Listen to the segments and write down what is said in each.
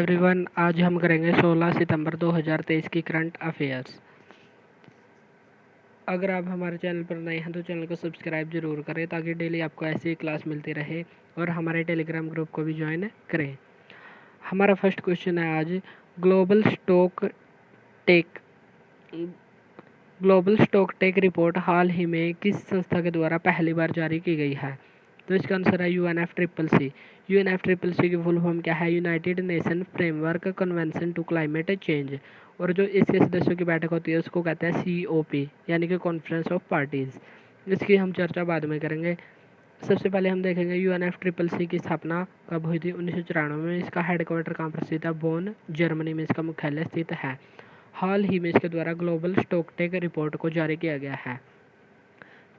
Everyone, आज हम करेंगे 16 सितंबर 2023 की करंट अफेयर्स। अगर आप हमारे चैनल पर नए हैं तो चैनल को सब्सक्राइब जरूर करें ताकि डेली आपको ऐसी क्लास मिलती रहे और हमारे टेलीग्राम ग्रुप को भी ज्वाइन करें। हमारा फर्स्ट क्वेश्चन है आज global stock take global stock take report हाल ही में किस संस्था के द्वारा पहली बार जारी की गई है? तो इसका आंसर है UNFCCC। UNFCCC की फुल फॉर्म क्या है? United Nation Framework Convention to climate change. और जो इसके सदस्यों की बैठक होती है उसको कहते हैं COP, यानी कि कॉन्फ्रेंस ऑफ पार्टीज। इसकी हम चर्चा बाद में करेंगे। सबसे पहले हम देखेंगे UNFCCC की स्थापना कब हुई थी? 1994 में। इसका हेडक्वार्टर कहाँ पर स्थित है? बोन, जर्मनी में इसका मुख्यालय स्थित है। हाल ही में इसके द्वारा ग्लोबल स्टॉक टेक रिपोर्ट को जारी किया गया है।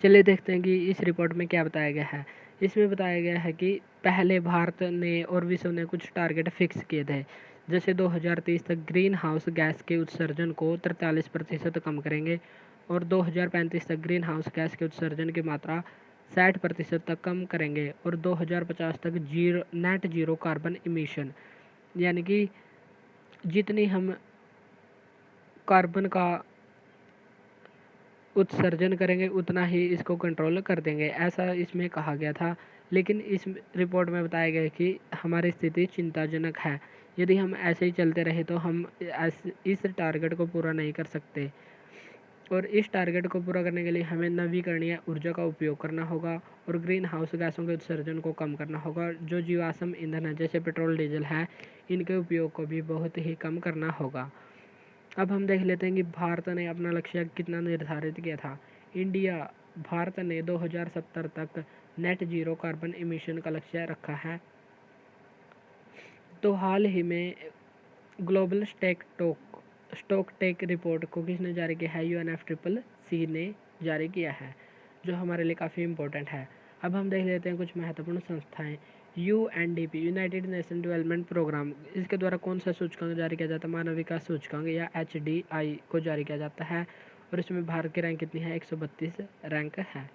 चलिए देखते हैं कि इस रिपोर्ट में क्या बताया गया है। इसमें बताया गया है कि पहले भारत ने और विश्व ने कुछ टारगेट फिक्स किए थे, जैसे 2030 तक ग्रीन हाउस गैस के उत्सर्जन को 43% कम करेंगे और 2035 तक ग्रीन हाउस गैस के उत्सर्जन की मात्रा 60% तक कम करेंगे और 2050 तक नेट जीरो कार्बन इमिशन, यानी कि जितनी हम कार्बन का उत्सर्जन करेंगे उतना ही इसको कंट्रोल कर देंगे, ऐसा इसमें कहा गया था। लेकिन इस रिपोर्ट में बताया गया कि हमारी स्थिति चिंताजनक है। यदि हम ऐसे ही चलते रहे तो हम इस टारगेट को पूरा नहीं कर सकते और इस टारगेट को पूरा करने के लिए हमें नवीकरणीय ऊर्जा का उपयोग करना होगा और ग्रीन हाउस गैसों के उत्सर्जन को कम करना होगा। जो जीवाश्म ईंधन है जैसे पेट्रोल, डीजल है, इनके उपयोग को भी बहुत ही कम करना होगा। अब हम देख लेते हैं कि भारत ने अपना लक्ष्य कितना निर्धारित किया था। भारत ने 2070 तक नेट जीरो कार्बन इमिशन का लक्ष्य रखा है। तो हाल ही में ग्लोबल स्टॉक टेक रिपोर्ट को किसने जारी किया है? UNFCCC ने जारी किया है, जो हमारे लिए काफ़ी इम्पोर्टेंट है। अब हम देख लेते हैं कुछ महत्वपूर्ण संस्थाएं। UNDP, United Nation Development Programme, इसके द्वारा कौन सा सूचकांक जारी किया जाता है? मानव विकास सूचकांक या HDI को जारी किया जाता है और इसमें भारत की रैंक कितनी है? 132 रैंक है।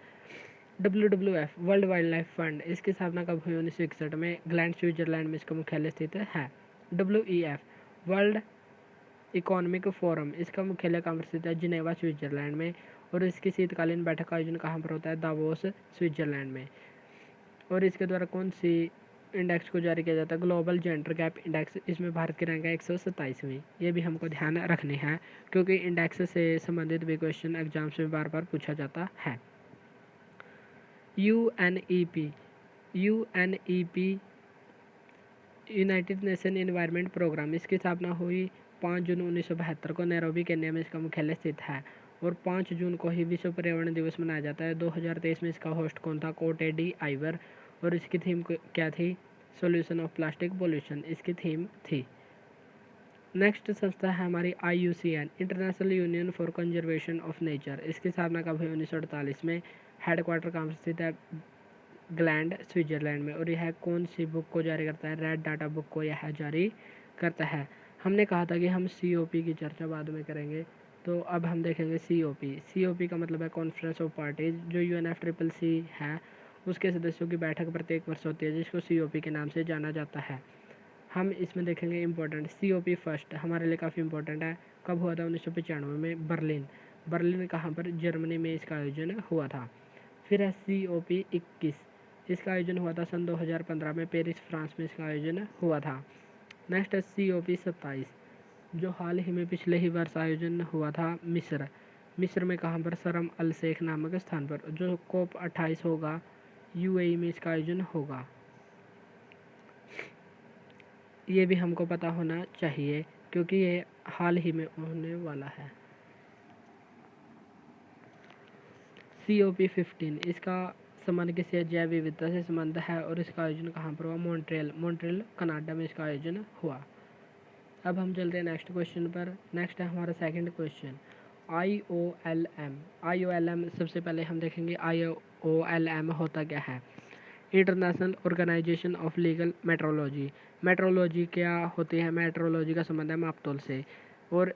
WWF, world wild life fund, इसकी स्थापना कब हुई? 1961 में। ग्लैंड, स्विट्जरलैंड में इसका मुख्यालय स्थित है। WEF, वर्ल्ड इकोनॉमिक फोरम, इसका मुख्यालय कहाँ पर स्थित है? जिनेवा, स्विट्जरलैंड में। और इसकी शीतकालीन बैठक का आयोजन कहाँ पर होता है? दावोस, स्विट्जरलैंड में। और इसके द्वारा कौन सी इंडेक्स को जारी किया जाता है? ग्लोबल जेंडर गैप इंडेक्स, इसमें भारत की रैंक है 127वीं। ये भी हमको ध्यान रखनी है क्योंकि इंडेक्स से संबंधित भी क्वेश्चन एग्जाम्स में बार बार पूछा जाता है। UNEP, United Nation Environment Programme, इसकी स्थापना हुई 5 जून 1972 को नैरोबी, केन्या में इसका मुख्यालय स्थित है और 5 जून को ही विश्व पर्यावरण दिवस मनाया जाता है। 2023 में इसका होस्ट कौन था? कोटे डी आइवर। और इसकी थीम क्या थी? सॉल्यूशन ऑफ प्लास्टिक पोल्यूशन इसकी थीम थी। नेक्स्ट संस्था है हमारी IUCN, international union for conservation of nature, इसकी स्थापना कब हुई? 1948 में। हेडक्वार्टर कहाँ स्थित है? ग्लैंड, स्विट्जरलैंड में। और यह कौन सी बुक को जारी करता है? रेड डाटा बुक को यह जारी करता है। हमने कहा था कि हम COP की चर्चा बाद में करेंगे, तो अब हम देखेंगे COP का मतलब है कॉन्फ्रेंस ऑफ पार्टीज। जो UNFCCC है उसके सदस्यों की बैठक प्रत्येक वर्ष होती है जिसको COP के नाम से जाना जाता है। हम इसमें देखेंगे इम्पोर्टेंट COP फर्स्ट हमारे लिए काफ़ी इंपॉर्टेंट है। कब हुआ था? 1995 में। बर्लिन कहाँ पर? जर्मनी में इसका आयोजन हुआ था। फिर है COP 21, इसका आयोजन हुआ था सन 2015 में। पेरिस, फ्रांस में इसका आयोजन हुआ था। नेक्स्ट है COP 27, जो हाल ही में पिछले ही वर्ष आयोजन हुआ था मिस्र में। कहाँ पर? शर्म अल शेख नामक स्थान पर। जो COP 28 होगा UAE में इसका आयोजन होगा। ये भी हमको पता होना चाहिए क्योंकि ये हाल ही में होने वाला है। COP 15, इसका संबंध किसी जैव विविधता से संबंध है और इसका आयोजन कहाँ पर हुआ? मॉन्ट्रियल कनाडा में इसका आयोजन हुआ। अब हम चलते हैं नेक्स्ट क्वेश्चन पर। नेक्स्ट है हमारा सेकंड क्वेश्चन IOLM। सबसे पहले हम देखेंगे IOLM होता क्या है। International Organisation of Legal Metrology क्या होती है? मेट्रोलॉजी का संबंध है मापतोल से। और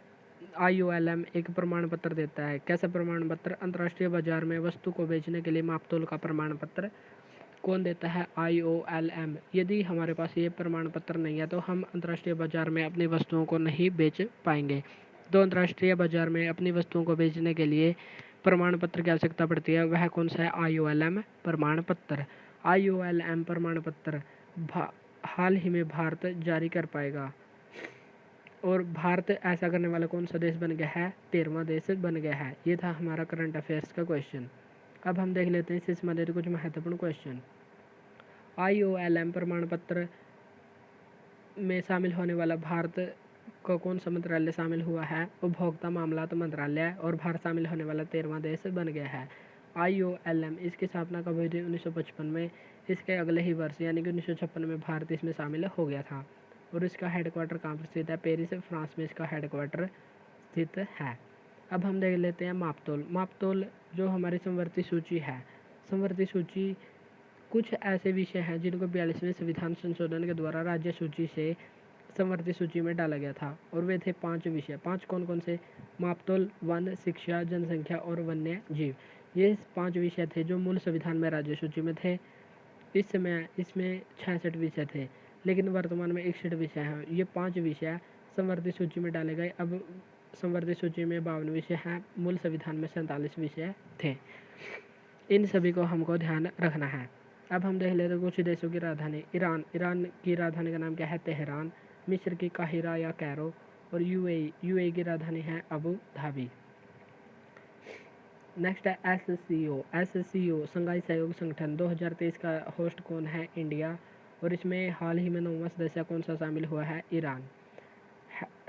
IOLM एक प्रमाण पत्र देता है। कैसा प्रमाण पत्र? अंतर्राष्ट्रीय बाजार में वस्तु को बेचने के लिए मापतोल का प्रमाण पत्र कौन देता है? IOLM। यदि हमारे पास ये प्रमाण पत्र नहीं है तो हम अंतर्राष्ट्रीय बाजार में अपनी वस्तुओं को नहीं बेच पाएंगे। तो अंतर्राष्ट्रीय बाजार में अपनी वस्तुओं को बेचने के लिए प्रमाण पत्र की आवश्यकता पड़ती है, वह कौन सा है? IOLM प्रमाण पत्र। IOLM प्रमाण पत्र हाल ही में भारत जारी कर पाएगा। और भारत ऐसा करने वाला कौन सा देश बन गया है? 13वां देश बन गया है। ये था हमारा करंट अफेयर्स का क्वेश्चन। अब हम देख लेते हैं इससे संबंधित कुछ महत्वपूर्ण क्वेश्चन। IOLM प्रमाण पत्र में शामिल होने वाला भारत का कौन सा मंत्रालय शामिल हुआ है? उपभोक्ता मामलात मंत्रालय। और भारत शामिल होने वाला 13वां देश बन गया है। IOLM इसकी स्थापना कब हुई थी? 1955 में। इसके अगले ही वर्ष यानी कि 1956 में भारत इसमें शामिल हो गया था। और इसका हेडक्वार्टर कहाँ पर स्थित है? पेरिस, फ्रांस में इसका हेडक्वार्टर स्थित है। अब हम देख लेते हैं मापतोल। मापतोल जो हमारी संवर्ती सूची है, संवर्ती सूची कुछ ऐसे विषय हैं जिनको 42वें संविधान संशोधन के द्वारा राज्य सूची से संवर्ती सूची में डाला गया था। और वे थे 5 विषय। 5 कौन कौन से? मापतोल, वन, शिक्षा, जनसंख्या और वन्य जीव। ये 5 विषय थे जो मूल संविधान में राज्य सूची में थे। इस समय इसमें 66 विषय थे, लेकिन वर्तमान में 61 विषय हैं। ये 5 विषय संवर्ती सूची में डाले गए। अब संवर्ती सूची में 52 विषय हैं, मूल संविधान में 47 विषय थे। इन सभी को हमको ध्यान रखना है। अब हम देख लेते हैं कुछ देशों की राजधानी। ईरान की राजधानी का नाम क्या है? तेहरान। मिस्र की काहिरा या कैरो। और यूएई की राजधानी है अबू धाबी। नेक्स्ट है एससीओ शंघाई सहयोग संगठन। 2023 का होस्ट कौन है? इंडिया। और इसमें हाल ही में 9वां सदस्य कौन सा शामिल हुआ है? ईरान।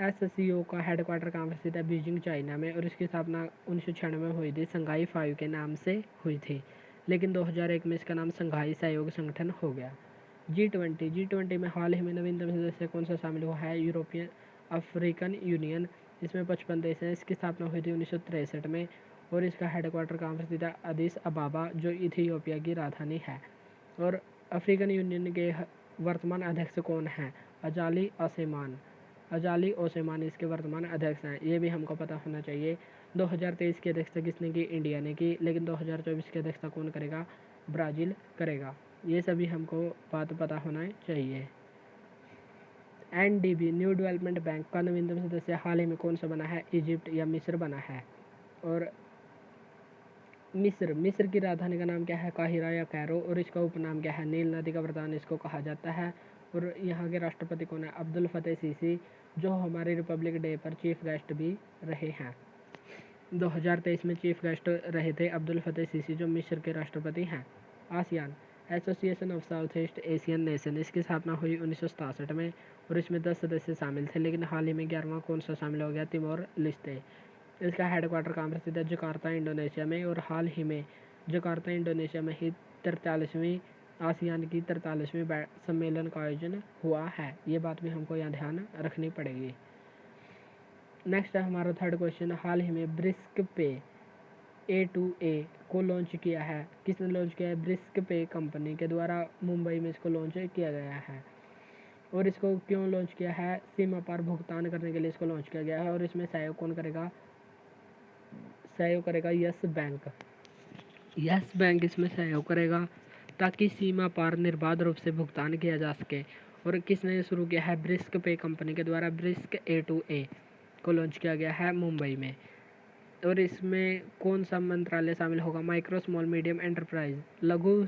एससीओ का हेडक्वार्टर कहाँ पर स्थित है? बीजिंग, चाइना में। और इसकी स्थापना 1996 में हुई थी, शंघाई 5 के नाम से हुई थी, लेकिन 2001 में इसका नाम शंघाई सहयोग संगठन हो गया। G20 में हाल ही में नवीनतम सदस्य कौन सा शामिल हुआ है? European African union. इसमें 55 देश हैं। इसकी स्थापना हुई थी 1963 में। और इसका हेडक्वार्टर कहाँ पर स्थित है? अदिस अबाबा, जो इथियोपिया की राजधानी है। और अफ्रीकन यूनियन के वर्तमान अध्यक्ष कौन हैं? अजाली ओसेमान इसके वर्तमान अध्यक्ष हैं। ये भी हमको पता होना चाहिए। 2023 की अध्यक्षता किसने की? इंडिया ने की, लेकिन 2024 की अध्यक्षता कौन करेगा? ब्राज़ील करेगा। ये सभी हमको बात पता होना चाहिए। NDB न्यू डेवलपमेंट बैंक का नवीनतम सदस्य हाल ही में कौन सा बना है? इजिप्ट या मिस्र बना है। और मिस्र की राजधानी का नाम क्या है? काहिरा या कैरो। और इसका उपनाम क्या है? नील नदी का वरदान इसको कहा जाता है। और यहाँ के राष्ट्रपति कौन है? अब्दुल फतेह सीसी, जो हमारे रिपब्लिक डे पर चीफ गेस्ट भी रहे हैं। 2023 में चीफ गेस्ट रहे थे अब्दुल फतेह सीसी, जो मिस्र के राष्ट्रपति हैं। ASEAN association of south east Asian nation, इसकी स्थापना हुई 1967 में। और इसमें 10 सदस्य शामिल थे, लेकिन हाल ही में 11वां कौन सा शामिल हो गया? Timor Leste. इसका हेडक्वार्टर कहाँ पर स्थित है? जकार्ता, इंडोनेशिया में। और हाल ही में जकार्ता, इंडोनेशिया में ही 43वीं आसियान की 43वीं सम्मेलन का आयोजन हुआ है। ये बात भी हमको यहाँ ध्यान रखनी पड़ेगी। नेक्स्ट है हमारा थर्ड क्वेश्चन। हाल ही में ब्रिस्क पे A2A को लॉन्च किया है। किसने लॉन्च किया है? ब्रिस्क पे कंपनी के द्वारा मुंबई में इसको लॉन्च किया गया है। और इसको क्यों लॉन्च किया है? सीमा पार भुगतान करने के लिए इसको लॉन्च किया गया है। और इसमें सहयोग कौन करेगा? सहयोग करेगा यस बैंक। यस बैंक इसमें सहयोग करेगा ताकि सीमा पार निर्बाध रूप से भुगतान किया जा सके। और किसने शुरू किया है? ब्रिस्क पे कंपनी के द्वारा ब्रिस्क A2A को लॉन्च किया गया है मुंबई में। और इसमें कौन सा मंत्रालय शामिल होगा? माइक्रो स्मॉल मीडियम एंटरप्राइज, लघु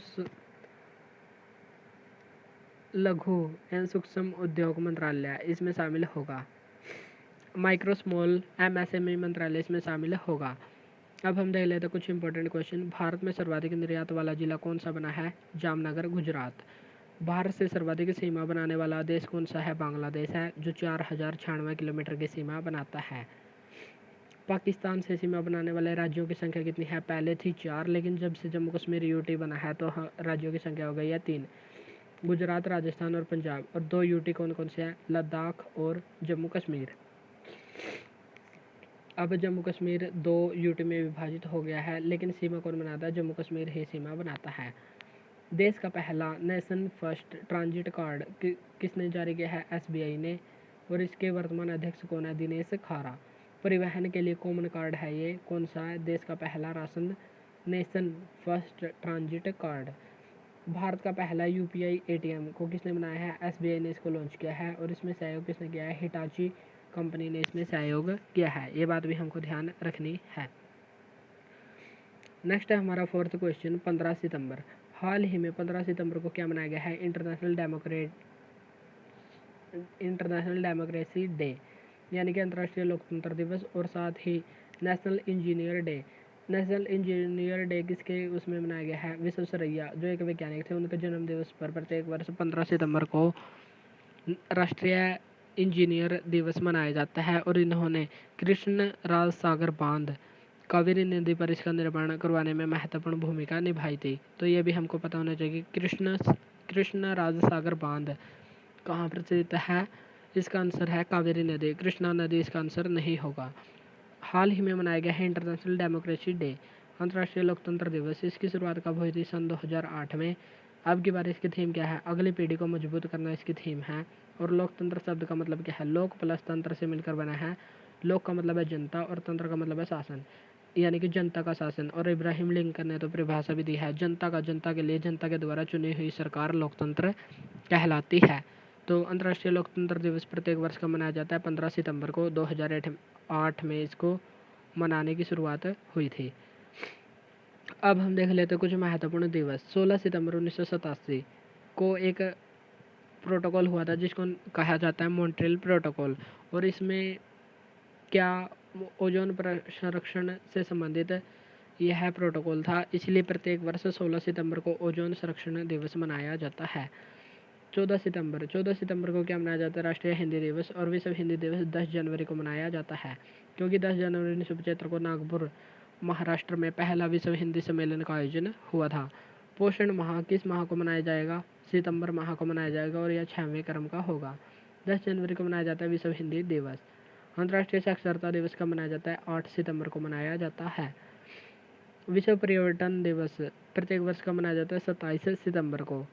एवं सूक्ष्म उद्योग मंत्रालय इसमें शामिल होगा। माइक्रो स्मॉल MSME मंत्रालय इसमें शामिल होगा। अब हम देख लेते हैं कुछ इंपॉर्टेंट क्वेश्चन। भारत में सर्वाधिक निर्यात वाला जिला कौन सा बना है? जामनगर, गुजरात। भारत से सर्वाधिक सीमा बनाने वाला देश कौन सा है? बांग्लादेश है, जो 4096 किलोमीटर की सीमा बनाता है। पाकिस्तान से सीमा बनाने वाले राज्यों की संख्या कितनी है? पहले थी 4, लेकिन जब से जम्मू कश्मीर यूटी बना है तो राज्यों की संख्या हो गई है 3। गुजरात, राजस्थान और पंजाब। और 2 यूटी कौन कौन से हैं? लद्दाख और जम्मू कश्मीर। अब जम्मू कश्मीर 2 यूटी में विभाजित हो गया है, लेकिन सीमा कौन बनाता है? जम्मू कश्मीर ही सीमा बनाता है। देश का पहला नेशन फर्स्ट ट्रांजिट कार्ड किसने जारी किया है? SBI ने। और इसके वर्तमान अध्यक्ष कौन है? दिनेश खारा। परिवहन के लिए कॉमन कार्ड है ये। कौन सा है? देश का पहला ration nation first transit card. Bharat का पहला यूपीआई एटीएम को किसने बनाया है? एसबीआई ने इसको लॉन्च किया है। और इसमें सहयोग किसने किया है? हिटाची कंपनी ने इसमें सहयोग किया है। ये बात भी हमको ध्यान रखनी है। नेक्स्ट है हमारा फोर्थ क्वेश्चन, 15 सितंबर। हाल ही में 15 सितंबर को क्या मनाया गया है? इंटरनेशनल डेमोक्रेसी डे, यानी कि अंतर्राष्ट्रीय लोकतंत्र दिवस, और साथ ही national engineer day. National engineer day किसके उसमें मनाया गया है? विश्वेश्वरैया, जो एक वैज्ञानिक थे, उनके जन्म दिवस पर प्रत्येक वर्ष 15 सितंबर को राष्ट्रीय इंजीनियर दिवस मनाया जाता है। और इन्होंने कृष्ण राज सागर बांध, कावेरी नदी पर इसका निर्माण करवाने में महत्वपूर्ण भूमिका निभाई थी। तो ये भी हमको पता होना चाहिए कि कृष्ण राज सागर बांध कहाँ पर स्थित है? इसका आंसर है कावेरी नदी, कृष्णा नदी इसका आंसर नहीं होगा। हाल ही में मनाया गया है इंटरनेशनल डेमोक्रेसी डे, अंतर्राष्ट्रीय लोकतंत्र दिवस। इसकी शुरुआत कब हुई थी? सन 2008 में। अब की बार इसकी थीम क्या है? अगली पीढ़ी को मजबूत करना इसकी थीम है। और लोकतंत्र शब्द का मतलब क्या है? लोक प्लस तंत्र से मिलकर बना है। लोक का मतलब है जनता और तंत्र का मतलब है शासन, यानी कि जनता का शासन। और इब्राहिम लिंकन ने तो परिभाषा भी दी है, जनता का, जनता के लिए, जनता के द्वारा चुनी हुई सरकार लोकतंत्र कहलाती है। तो अंतर्राष्ट्रीय लोकतंत्र दिवस प्रत्येक वर्ष का मनाया जाता है 15 सितंबर को। 2008 में इसको मनाने की शुरुआत हुई थी। अब हम देख लेते हैं कुछ महत्वपूर्ण दिवस। 16 सितंबर 1987 को एक प्रोटोकॉल हुआ था जिसको कहा जाता है मॉन्ट्रियल प्रोटोकॉल। और इसमें क्या ओजोन संरक्षण से संबंधित यह प्रोटोकॉल था, इसलिए प्रत्येक वर्ष 16 सितंबर को ओजोन संरक्षण दिवस मनाया जाता है। 14 सितंबर को क्या मनाया जाता है? राष्ट्रीय हिंदी दिवस। और विश्व हिंदी दिवस 10 जनवरी को मनाया जाता है, क्योंकि 10 जनवरी 1975 को नागपुर, महाराष्ट्र में पहला विश्व हिंदी सम्मेलन का आयोजन हुआ था। पोषण माह किस माह को मनाया जाएगा? सितंबर माह को मनाया जाएगा, और यह 6वें क्रम का होगा। 10 जनवरी को मनाया जाता है विश्व हिंदी दिवस। अंतर्राष्ट्रीय साक्षरता दिवस कब मनाया जाता है? 8 सितंबर को मनाया जाता है। विश्व पर्यटन दिवस प्रत्येक वर्ष का मनाया जाता है 27 सितंबर को।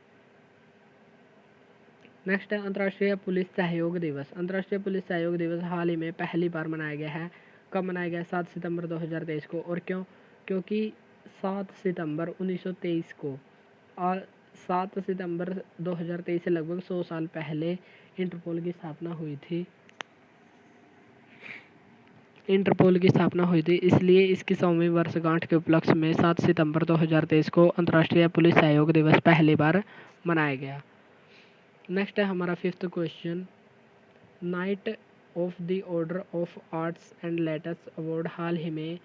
नेक्स्ट है अंतर्राष्ट्रीय पुलिस सहयोग दिवस। अंतर्राष्ट्रीय पुलिस सहयोग दिवस हाल ही में पहली बार मनाया गया है। कब मनाया गया? 7 सितंबर 2023 को। और क्यों? क्योंकि 7 सितंबर 1923 को, और 7 सितंबर 2023 से लगभग 100 साल पहले इंटरपोल की स्थापना हुई थी। इसलिए इसकी 100वीं वर्षगांठ के उपलक्ष्य में 7 सितंबर 2023 को अंतर्राष्ट्रीय पुलिस सहयोग दिवस पहली बार मनाया गया। नेक्स्ट है हमारा fifth question, knight of the order of arts and letters award हाल ही में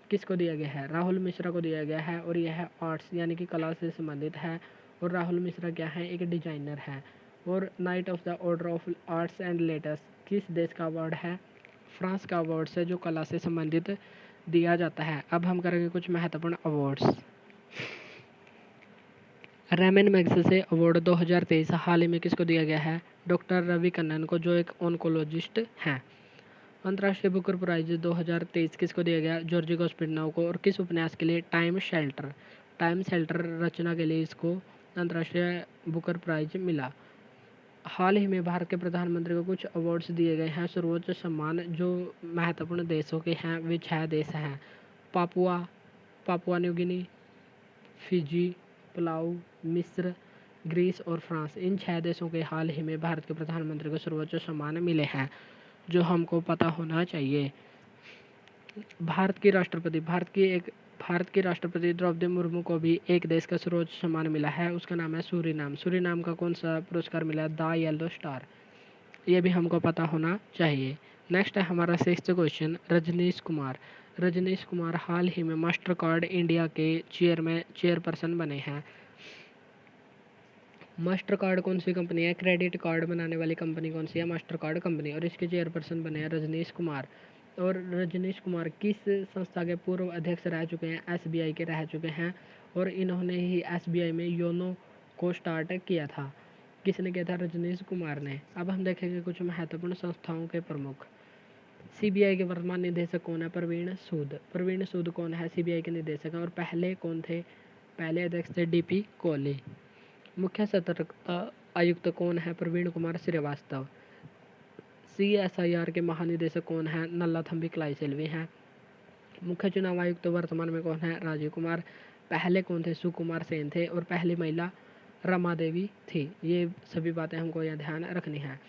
किसको दिया गया है? राहुल मिश्रा को दिया गया है। और यह आर्ट्स यानी कि कला से संबंधित है। और राहुल मिश्रा क्या है? एक डिजाइनर है। और night of the order of arts and letters किस देश का अवार्ड है? फ्रांस का अवार्ड है, जो कला से संबंधित दिया जाता है। अब हम करेंगे कुछ महत्वपूर्ण अवार्ड्स। रेमन मैग्सेसे अवार्ड 2023 हाल ही में किसको दिया गया है? डॉक्टर रवि कन्नन को, जो एक ऑन्कोलॉजिस्ट हैं। अंतर्राष्ट्रीय बुकर प्राइज 2023 किसको दिया गया? जॉर्जी गोस्पिनोव को। और किस उपन्यास के लिए? टाइम शेल्टर रचना के लिए इसको अंतर्राष्ट्रीय बुकर प्राइज मिला। हाल ही में भारत के प्रधानमंत्री को कुछ अवार्ड्स दिए गए हैं, सर्वोच्च सम्मान, जो महत्वपूर्ण देशों के हैं। वे 6 देश हैं, Papua New Guinea, Fiji, Palau, मिस्र, ग्रीस और फ्रांस। इन 6 देशों के हाल ही में भारत के प्रधानमंत्री को सर्वोच्च सम्मान मिले हैं, जो हमको पता होना चाहिए। भारत की राष्ट्रपति द्रौपदी मुर्मू को भी एक देश का सर्वोच्च सम्मान मिला है, उसका नाम है सूरीनाम का कौन सा पुरस्कार मिला? The yellow star. ये भी हमको पता होना चाहिए। नेक्स्ट है हमारा सिक्स्थ क्वेश्चन, रजनीश कुमार हाल ही में मास्टर कार्ड इंडिया के चेयरपर्सन बने हैं। मास्टर कार्ड कौन सी कंपनी है? क्रेडिट कार्ड बनाने वाली कंपनी कौन सी है? Master card company. और इसके चेयरपर्सन बने हैं रजनीश कुमार। और रजनीश कुमार किस संस्था के पूर्व अध्यक्ष रह चुके हैं? एसबीआई के रह चुके हैं। और इन्होंने ही एसबीआई में योनो को स्टार्ट किया था। किसने किया था? रजनीश कुमार ने। अब हम देखेंगे कुछ महत्वपूर्ण संस्थाओं के प्रमुख। सीबीआई के वर्तमान निदेशक कौन है? प्रवीण सूद कौन है? सीबीआई के निदेशक हैं। और पहले कौन थे? पहले अध्यक्ष थे डीपी कोहली। मुख्य सतर्कता आयुक्त कौन है? प्रवीण कुमार श्रीवास्तव। CSIR के महानिदेशक कौन है? नल्लाथम्बी क्लाइसेल्वी हैं। मुख्य चुनाव आयुक्त वर्तमान में कौन है? राजीव कुमार। पहले कौन थे? सुकुमार सेन थे और पहली महिला रमा देवी थी। ये सभी बातें हमको यहाँ ध्यान रखनी है।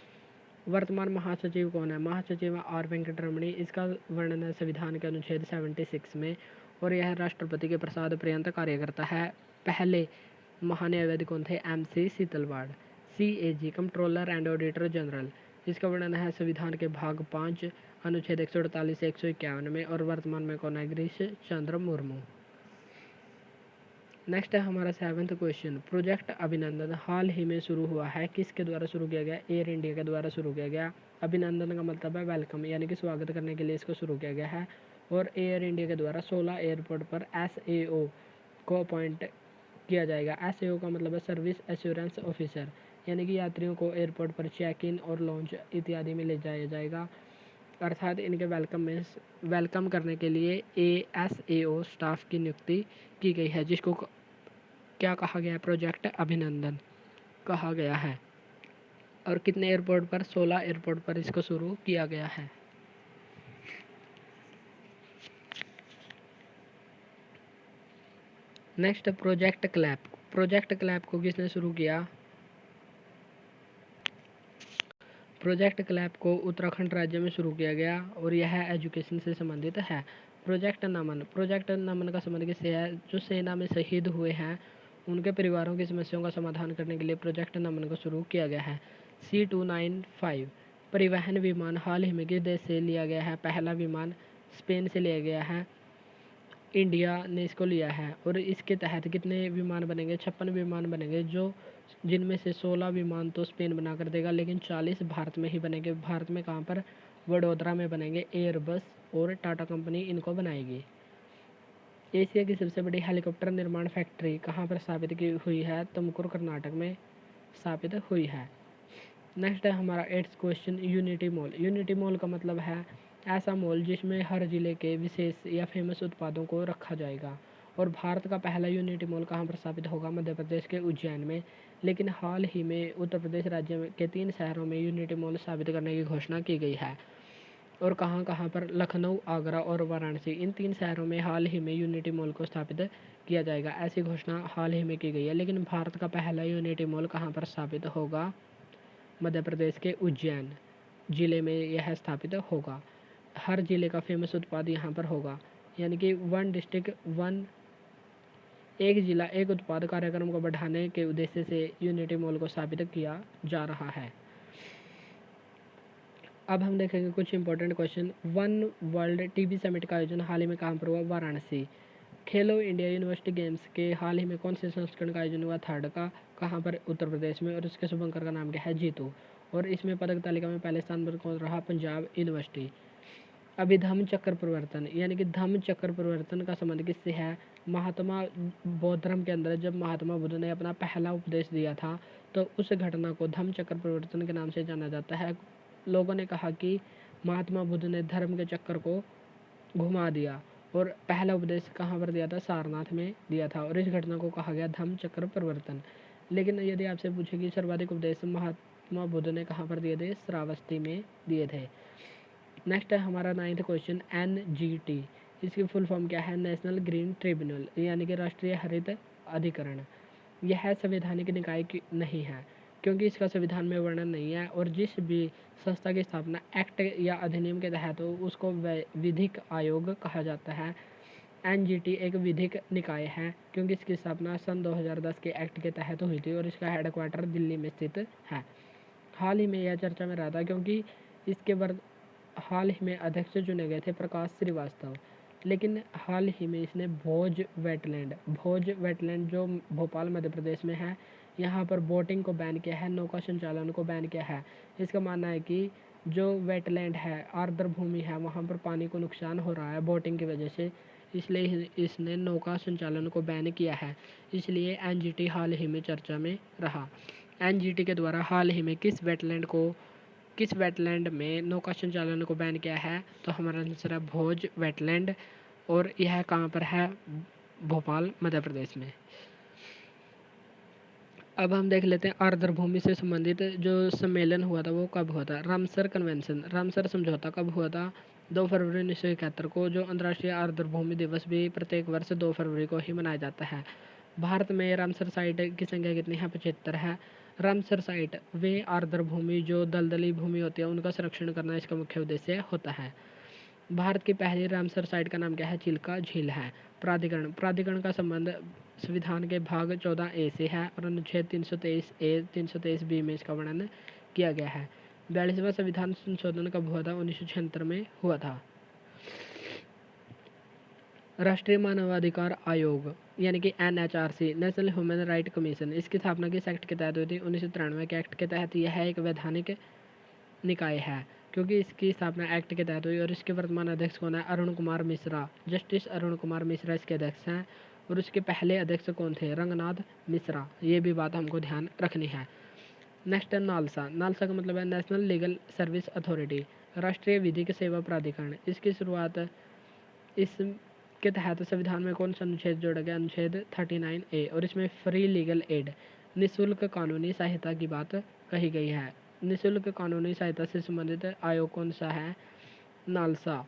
वर्तमान महासचिव कौन है? महासचिव आर वेंकटरमणी। इसका वर्णन है संविधान के अनुच्छेद 76 में और यह राष्ट्रपति के प्रसाद पर्यंत कार्य करता है। पहले महान्यायवादी कौन थे? MC Setalvad. CAG controller and auditor general. इसका वर्णन है संविधान के भाग 5 अनुच्छेद 148 से 151 में और वर्तमान में कौन है? गिरीश चंद्र मुर्मू। नेक्स्ट है हमारा 7th क्वेश्चन। प्रोजेक्ट अभिनंदन हाल ही में शुरू हुआ है, किसके द्वारा शुरू किया गया? एयर इंडिया के द्वारा शुरू किया गया। अभिनंदन का मतलब है वेलकम, यानी कि स्वागत करने के लिए इसको शुरू किया गया है। और एयर इंडिया के द्वारा 16 एयरपोर्ट पर SAO को अपॉइंट किया जाएगा। SAO का मतलब है सर्विस एश्योरेंस ऑफिसर, यानी कि यात्रियों को एयरपोर्ट पर चेक इन और लॉन्च इत्यादि में ले जाया जाएगा। अर्थात इनके वेलकम करने के लिए SAO स्टाफ की नियुक्ति की गई है, जिसको क्या कहा गया है? प्रोजेक्ट अभिनंदन कहा गया है। और कितने एयरपोर्ट पर? 16 एयरपोर्ट पर इसको शुरू किया गया है। Next project clap. Project clap को किसने शुरू किया? प्रोजेक्ट क्लैप को उत्तराखंड राज्य में शुरू किया गया और यह एजुकेशन से संबंधित है। प्रोजेक्ट नमन। प्रोजेक्ट नमन का संबंध किससे है? जो सेना में शहीद हुए हैं उनके परिवारों की समस्याओं का समाधान करने के लिए प्रोजेक्ट नमन को शुरू किया गया है। C295 परिवहन विमान हाल ही में किस देश से लिया गया है? पहला विमान स्पेन से लिया गया है, इंडिया ने इसको लिया है। और इसके तहत कितने विमान बनेंगे? 56 विमान बनेंगे, जो जिनमें से 16 विमान तो स्पेन बना कर देगा, लेकिन 40 भारत में ही बनेंगे। भारत में कहाँ पर? वडोदरा में बनेंगे। एयरबस और टाटा कंपनी इनको बनाएगी। एशिया की सबसे बड़ी हेलीकॉप्टर निर्माण फैक्ट्री कहाँ पर स्थापित की हुई है? तुमकुर कर्नाटक में स्थापित हुई है। नेक्स्ट है हमारा 8th question. Unity mall. Unity mall का मतलब है ऐसा मॉल जिसमें हर जिले के विशेष या फेमस उत्पादों को रखा जाएगा। और भारत का पहला यूनिटी मॉल कहाँ पर स्थापित होगा? मध्य प्रदेश के उज्जैन में। लेकिन हाल ही में उत्तर प्रदेश राज्य के 3 शहरों में यूनिटी मॉल स्थापित करने की घोषणा की गई है। और कहाँ कहाँ पर? लखनऊ, आगरा और वाराणसी। इन 3 शहरों में हाल ही में यूनिटी मॉल को स्थापित किया जाएगा, ऐसी घोषणा हाल ही में की गई है। लेकिन भारत का पहला यूनिटी मॉल कहाँ पर स्थापित होगा? मध्य प्रदेश के उज्जैन जिले में यह स्थापित होगा। हर जिले का फेमस उत्पाद यहाँ पर होगा, यानी कि 1 डिस्ट्रिक्ट 1 एक जिला एक उत्पाद कार्यक्रम को बढ़ाने के उद्देश्य से यूनिटी मॉल को स्थापित किया जा रहा है। अब हम देखेंगे कुछ important question. 1 world TB summit का आयोजन हाल ही में कहाँ पर हुआ? वाराणसी। खेलो इंडिया यूनिवर्सिटी गेम्स के हाल ही में कौन से संस्करण का आयोजन हुआ? 3rd का। कहाँ पर? उत्तर प्रदेश में। और इसके शुभंकर का नाम क्या है? जीतू। और इसमें पदक तालिका में पहले स्थान पर कौन रहा? पंजाब यूनिवर्सिटी। अभी धम्म चक्र परिवर्तन, यानी कि धम्म चक्र परिवर्तन का संबंध किससे है? महात्मा बौद्ध धर्म के अंदर जब महात्मा बुद्ध ने अपना पहला उपदेश दिया था तो उस घटना को धम्म चक्र परिवर्तन के नाम से जाना जाता है। लोगों ने कहा कि महात्मा बुद्ध ने धर्म के चक्कर को घुमा दिया और पहला उपदेश कहाँ पर दिया था? सारनाथ में दिया था और इस घटना को कहा गया धम्म चक्र परिवर्तन। लेकिन यदि आपसे पूछे कि सर्वाधिक उपदेश महात्मा बुद्ध ने कहाँ पर दिए थे? श्रावस्ती में दिए थे। नेक्स्ट है हमारा 9th क्वेश्चन। NGT इसकी फुल फॉर्म क्या है? नेशनल ग्रीन ट्रिब्यूनल, यानी कि राष्ट्रीय हरित अधिकरण। यह संवैधानिक निकाय की नहीं है क्योंकि इसका संविधान में वर्णन नहीं है और जिस भी संस्था की स्थापना एक्ट या अधिनियम के तहत हो उसको विधिक आयोग कहा जाता है। NGT एक विधिक निकाय है क्योंकि इसकी स्थापना सन 2010 के एक्ट के तहत हुई थी और इसका हेडक्वार्टर दिल्ली में स्थित है। हाल ही में यह चर्चा में रहा था क्योंकि इसके हाल ही में अध्यक्ष चुने गए थे प्रकाश श्रीवास्तव। लेकिन हाल ही में इसने भोज वेटलैंड जो भोपाल मध्य प्रदेश में है, यहाँ पर बोटिंग को बैन किया है, नौका संचालन को बैन किया है। इसका मानना है कि जो वेटलैंड है, आर्द्र भूमि है, वहाँ पर पानी को नुकसान हो रहा है बोटिंग की वजह से, इसलिए इसने नौका संचालन को बैन किया है। इसलिए NGT हाल ही में चर्चा में रहा। NGT के द्वारा हाल ही में किस वेटलैंड में नौका संचालन को बैन किया है? तो हमारा आंसर है भोज वेटलैंड और यह कहाँ पर है? भोपाल मध्य प्रदेश में। अब हम देख लेते हैं आर्द्रभूमि से संबंधित जो सम्मेलन हुआ था वो कब हुआ था। रामसर कन्वेंशन, रामसर समझौता कब हुआ था? 2 फरवरी 1971 को। जो अंतर्राष्ट्रीय आर्द्रभूमि दिवस भी प्रत्येक वर्ष 2 फरवरी को ही मनाया जाता है। भारत में रामसर साइट की संख्या कितनी है? 75 है। रामसर साइट वे आर्द्रभूमि जो दलदली भूमि होती है उनका संरक्षण करना इसका मुख्य उद्देश्य होता है। भारत की पहली रामसर साइट का नाम क्या है? चिल्का झील है। प्राधिकरण, प्राधिकरण का संबंध संविधान के भाग 14A से है और अनुच्छेद 323A 323B में इसका वर्णन किया गया है। 42वां संविधान संशोधन कब हुआ था? 1976 में हुआ था। राष्ट्रीय मानवाधिकार आयोग यानी कि NHRC, national human right commission, इसकी स्थापना किस एक्ट के तहत हुई थी? 1993 के एक्ट के तहत। यह एक वैधानिक निकाय है क्योंकि इसकी स्थापना एक्ट के तहत हुई और इसके वर्तमान अध्यक्ष कौन है? अरुण कुमार मिश्रा, जस्टिस अरुण कुमार मिश्रा इसके अध्यक्ष हैं। और इसके पहले अध्यक्ष कौन थे? रंगनाथ मिश्रा। ये भी बात हमको ध्यान रखनी है। नेक्स्ट है नालसा, नालसा का मतलब है नेशनल लीगल सर्विस अथॉरिटी, राष्ट्रीय विधिक सेवा प्राधिकरण। इसकी शुरुआत इसके तहत संविधान में कौन सा अनुच्छेद जोड़ा गया? अनुच्छेद 39A और इसमें फ्री लीगल एड, निःशुल्क कानूनी सहायता की बात कही गई है। निःशुल्क कानूनी सहायता से संबंधित आयोग कौन सा है? नालसा,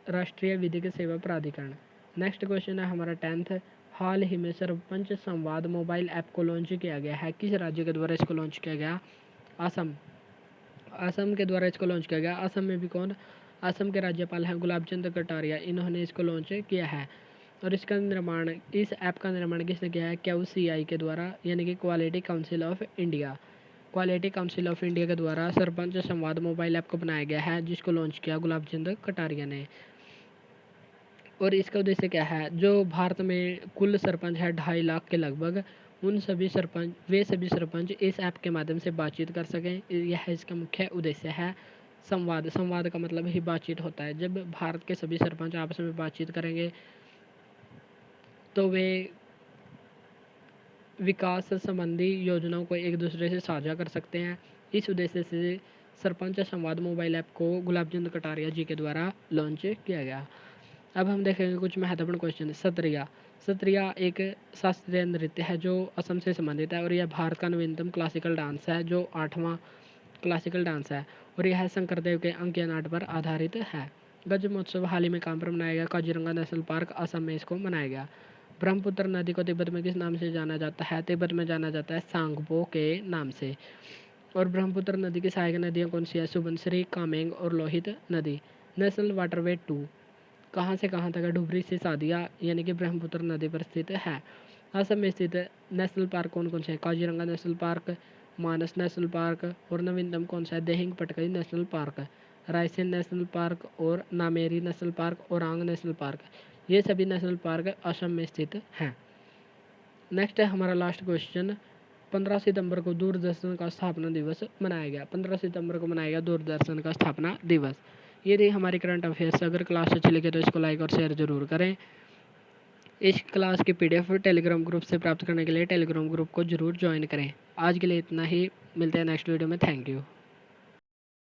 राष्ट्रीय विधिक सेवा प्राधिकरण। नेक्स्ट क्वेश्चन है हमारा 10th। हाल ही में सरपंच संवाद मोबाइल ऐप को लॉन्च किया गया है। किस राज्य के द्वारा इसको लॉन्च किया गया? असम, असम के द्वारा इसको लॉन्च किया गया। असम में भी कौन? असम के राज्यपाल हैं गुलाब चंद कटारिया, इन्होंने इसको लॉन्च किया है। और इसका निर्माण, इस ऐप का निर्माण किसने किया है? QCI के द्वारा यानी कि quality council of India, quality council of India के द्वारा सरपंच संवाद मोबाइल ऐप को बनाया गया है जिसको लॉन्च किया गुलाब चंद कटारिया ने। और इसका उद्देश्य क्या है? जो भारत में कुल सरपंच है 2.5 लाख के लगभग, उन सभी सरपंच, वे सभी सरपंच इस ऐप के माध्यम से बातचीत कर सकें, यह इसका मुख्य उद्देश्य है। संवाद, संवाद का मतलब ही बातचीत होता है। जब भारत के सभी सरपंच आपस में बातचीत करेंगे तो वे विकास संबंधी योजनाओं को एक दूसरे से साझा कर सकते हैं। इस उद्देश्य से सरपंच संवाद मोबाइल ऐप को गुलाब चंद कटारिया जी के द्वारा लॉन्च किया गया। अब हम देखेंगे कुछ महत्वपूर्ण क्वेश्चन। सत्रिया, सत्रिया एक शास्त्रीय नृत्य है जो असम से संबंधित है और यह भारत का नवीनतम क्लासिकल डांस है जो 8वां क्लासिकल डांस है और यह शंकरदेव के अंकिया नाट पर आधारित है। गज महोत्सव हाल ही में कहाँ पर मनाया गया? काजीरंगा नेशनल पार्क असम में इसको मनाया गया। ब्रह्मपुत्र नदी को तिब्बत में किस नाम से जाना जाता है? तिब्बत में जाना जाता है सांगपो के नाम से। और ब्रह्मपुत्र नदी की सहायक नदियाँ कौन सी है? सुबनसिरी, कामेंग और लोहित नदी। नेशनल वाटरवे 2 कहाँ से कहाँ तक है? डुबरी से सादिया यानी कि ब्रह्मपुत्र नदी पर स्थित है। असम में स्थित नेशनल पार्क कौन कौन से हैं? Kaziranga national park, Manas national park और नवीनतम कौन सा है? Dehing Patkai national park, Raisen national park और Nameri national park, Orang national park. ये सभी नेशनल पार्क असम में स्थित हैं। नेक्स्ट है हमारा लास्ट क्वेश्चन। 15 सितंबर को दूरदर्शन का स्थापना दिवस मनाया गया। 15 सितंबर को मनाया गया दूरदर्शन का स्थापना दिवस। ये रही हमारी करंट अफेयर्स। अगर क्लास अच्छी लगे तो इसको लाइक और शेयर जरूर करें। इस क्लास की PDF टेलीग्राम ग्रुप से प्राप्त करने के लिए टेलीग्राम ग्रुप को जरूर ज्वाइन करें। आज के लिए इतना ही, मिलते हैं नेक्स्ट वीडियो में। Thank you.